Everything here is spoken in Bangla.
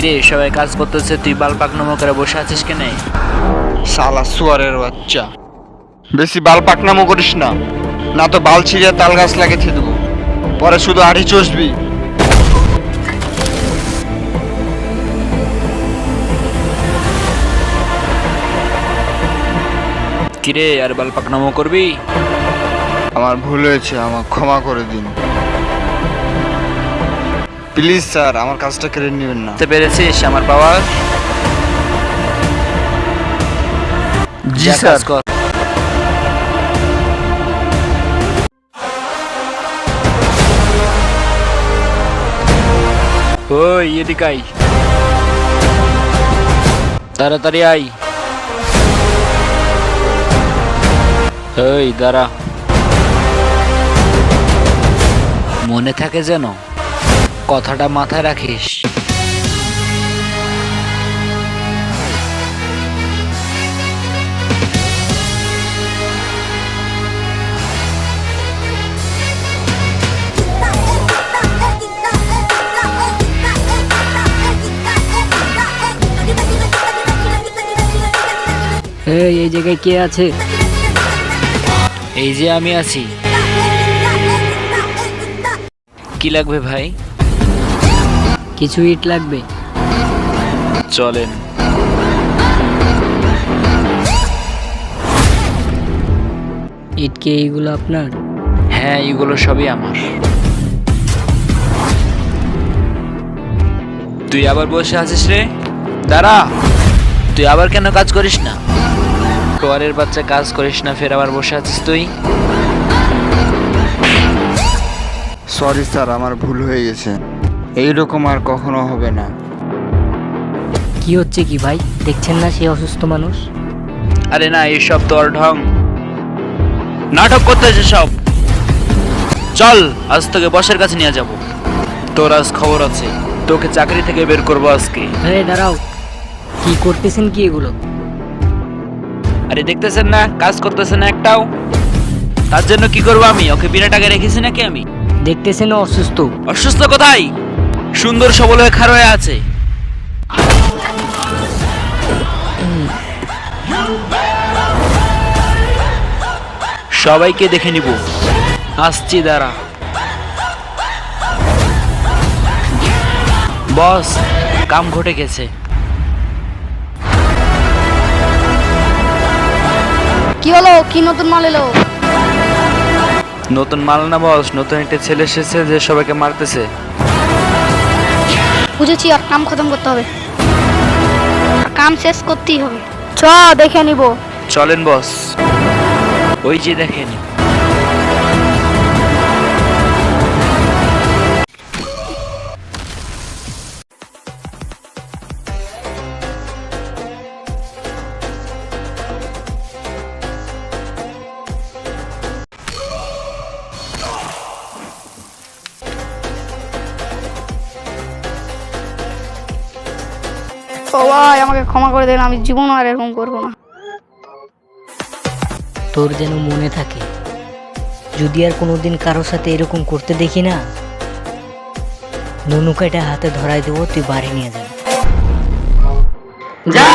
কিরে সবাই কাজ করতেছে, তুই বাল পাকনামো করে বসে আছিস কেনে? শালা সুয়ারের বাচ্চা, বেশি বাল পাকনামো করিস না, না তো বাল ছিঁড়ে তাল গাছ লাগিয়ে দেবো, পরে শুধু আড়ি চষবি। কিরে আর বাল পাকনামো করবি? আমার ভুল হয়েছে, আমার ক্ষমা করে দিন প্লিজ স্যার, আমার কাজটা কেড়ে নেবেন না। বুঝতে পেরেছিস আমার পাওয়ার? জি যা স্যার। কাজ কর। ওই এদিকে আই, তাড়াতাড়ি আই। এই দাঁড়া, মনে থাকে যেন, কথাটা মাথায় রাখিস। এই জায়গায় কে আছে? এই যে আমি আছি। কি লাগবে ভাই? কিছু ইট লাগবে। চলেন। ইট কে এইগুলো আপনার? হ্যাঁ, এগুলো সবই আমার। তুই আবার বসে আছিস রে? দাঁড়া, তুই আবার কেন কাজ করিস না? তোয়ারের বাচ্চা, কাজ করিস না, ফের আবার বসে আছিস তুই? সরি স্যার, আমার ভুল হয়ে গেছে, এইরকম আর কখনো হবে না। কি হচ্ছে কি ভাই? দেখছেন না সে অসুস্থ মানুষ? আরে না, এইসব তোর ঢং, নাটক করতেছে সব। চল, আজ তোকে বসের কাছে নিয়ে যাব। তোর আজ খবর আছে, তোকে চাকরি থেকে বের করবো আজকে। আরে দাঁড়াও, কি করতেছেন কি এগুলো? আরে দেখতেছেন না কাজ করতেছে না একটাও? তার জন্য কি করবো আমি? ওকে বিনা টাকায় রেখেছি নাকি আমি? দেখতেছেন অসুস্থ। অসুস্থ কোথায়? সুন্দর সবল হয়ে খাড়া হয়ে আছে। সবাইকে দেখে নিব, আসছি দাঁড়া। বস, কাম ঘটে গেছে। কি হলো? কি নতুন মাল এলো? নতুন মাল না বস, নতুন একটা ছেলে এসেছে যে সবাইকে মারতেছে। বুঝেছি, আর কাম খতম করতে হবে, কাম শেষ করতেই হবে। চ দেখে নিব। চলেন বস, ওই যে দেখেন। ও ভাই, আমাকে ক্ষমা করে দেন, আমি জীবন আর এরকম করবো না। তোর যেন মনে থাকে, যদি আর কোনোদিন কারোর সাথে এরকম করতে দেখি না, নুনুকাটা হাতে ধরাই দেবো, তুই বাড়ি নিয়ে যাবি। যা।